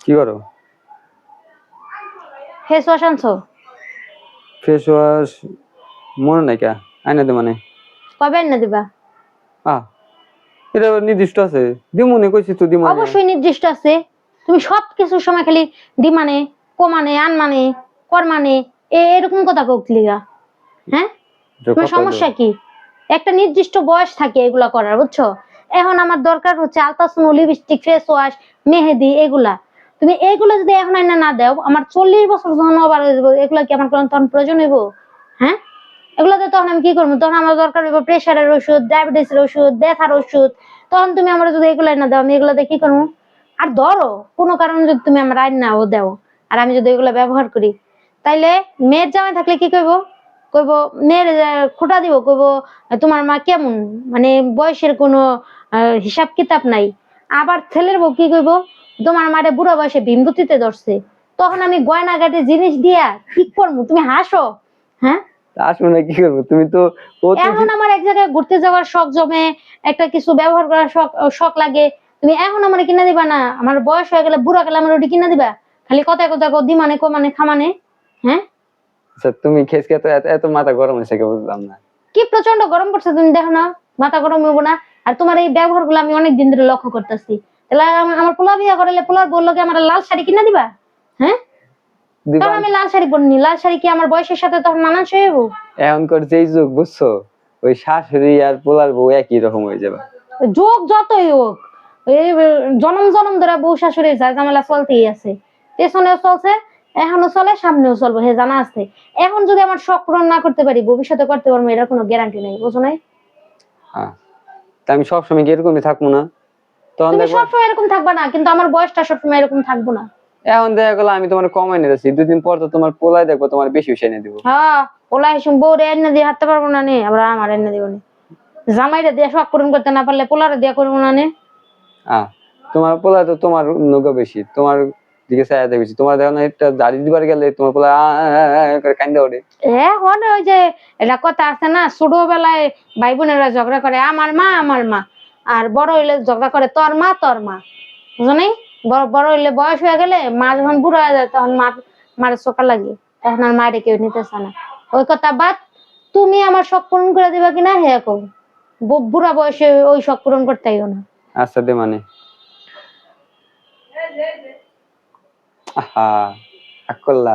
কি করো? Face wash আনছো? ফেস ওয়াশ মনে নাই কা আইনা দে মানে কবে এনে দিবা? এটা নির্দিষ্ট আছে দিমুনে কইছি তো দিমানে অবশ্যই নির্দিষ্ট আছে। তুমি সবকিছুর সময় খালি দিমানে কমানে আনমানে করমানে এরকম কথা কইলিগা। হ্যাঁ, তোমার সমস্যা কি? একটা নির্দিষ্ট বয়স থাকে এগুলা করার, বুঝছো? এখন আমার দরকার হচ্ছে আলতাসনো, লিপস্টিক, ফেস ওয়াশ, মেহেদি, এগুলা। তুমি এগুলা যদি এখন আইনা না দাও, আমার 40 বছর যখন ওভার হয়ে যাবে, এগুলা কি আমার তখন প্রয়োজন হইব? হ্যাঁ, এগুলাতে তখন আমি কি করবো? তখন আমার দরকার হইব প্রেশারের ওষুধ, ডায়াবেটিসের ওষুধ, ব্যথার ওষুধ। তখন তুমি আমার যদি এগুলা না দাও, আমি এগুলাতে কি করবো? আর ধরো কোনো কারণে যদি তুমি আমার আইনাও দাও আর আমি যদি এগুলা ব্যবহার করি, তাইলে মেয়ের জামাই থাকলে কি করবো? কইব মেয়ের খোটা দিব, কইব তোমার মা কেমন, মানে বয়সের কোনো হিসাব কিতাব নাই। আবার ছেলের বউ কি কইব? তোমার মারে বুড়া বয়সে ভীমরতিতে ধরছে। তখন আমি গয়নাগাটি জিনিস দিয়া কি করবো? তুমি হাসো। হ্যাঁ, আসলে না কি করবো? তুমি তো এখন আমার এক জায়গায় ঘুরতে যাওয়ার শখ জমে, একটা কিছু ব্যবহার করার শখ লাগে। তুমি এখন আমার কিনা দিবা না? আমার বয়স হয়ে গেলে, বুড়া গেলে আমার ওটি কিনা দিবা? খালি কথা কথা দিমানে কমানে খামানে। হ্যাঁ, তুমি খেস এত এত মাথা গরম হয়েছে কে বুঝলাম না। কি প্রচন্ড গরম পড়ছে, তুমি দেখো না? মাথা গরম হইব না? আর তোমার এই ব্যবহার গুলো আমি অনেক দিন ধরে লক্ষ্য করতেছি। তাহলে আমার পোলা বিয়া করালে পোলার বললো কি আমার লাল শাড়ি কিনা দিবা? হ্যাঁ, কারণ আমি লাল শাড়ি পরিনি। লাল শাড়ি কি আমার বয়সের সাথে তখন মানানসই হইব? এখন কর যেই যুগ, বুঝছো? ওই শাশুড়ি আর পোলার বউ একই রকম হয়ে যাবে। যোগ যতই হোক, এই জনম জনম ধরে বউ শাশুড়ির ঝামেলা চলতেই আছে। পেছনেও চলছে, এখনো চলে, সামনেও চলবে, হে জানা আছে। এখন যদি আমার শখ পূরণ না করতে পারি, ভবিষ্যতে করতে পারবো এটার কোনো গ্যারান্টি নেই, বুঝো নাই? তা আমি সবসময় এরকমই থাকবো না? তুমি সবসময় এরকম থাকবা না, কিন্তু আমার বয়সটা সবসময় এরকম থাকবো না। এখন দেখা গেল আমি তোমার কমাই নিয়েছি, 2 দিন পর তো তোমার পোলায় দেখবো তোমার বেশি বেশি এনে দিব। হ্যাঁ, পোলা হিসেবে বউ রে এনে দিয়ে হাঁটতে পারবো না নে, আবার আমার এনে দিব নে। জামাইরে দিয়ে শখ পূরণ করতে না পারলে পোলারে দিয়ে করবো না নে। তোমার পোলায় তো তোমার নৌকা বেশি, তোমার দিকে চাইতে বেশি। তোমার দেখো না, একটা দাড়ি দিবার গেলে তোমার পোলা করে কান্দা ওঠে। এখন ওই যে এটা কথা আছে না, ছোটবেলায় ভাই বোনেরা ঝগড়া করে আমার মা আমার মা, আর বড় হইলে ঝগড়া করে তোর মা তোর মা, বুঝো নাই? বড় হইলে বয়স হয়ে গেলে মা যখন বুড়ো হয়ে যায় তখন মার চোখা লাগে, তখন আর মায়ের কেউ নিতেছে না। ওই কথা বাদ, তুমি আমার শখ পূরণ করে দিবা কিনা হে কো, বুড়া বয়সে ওই শখ পূরণ করতেইও না। আচ্ছা দে মানে করলা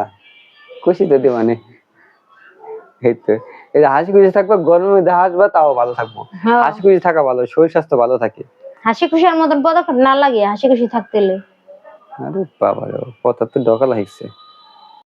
খুশি তো দে মানে। এই তো এই হাসি খুশি থাকবো, গরমের মধ্যে হাসবা তাও ভালো থাকবো। হাসি খুশি থাকা ভালো, শরীর স্বাস্থ্য ভালো থাকে। হাসি খুশির মতন পদক্ষেপ না লাগে হাসি খুশি থাকতে। আরে বাবা রে, কথা তো ডকা লাগছে।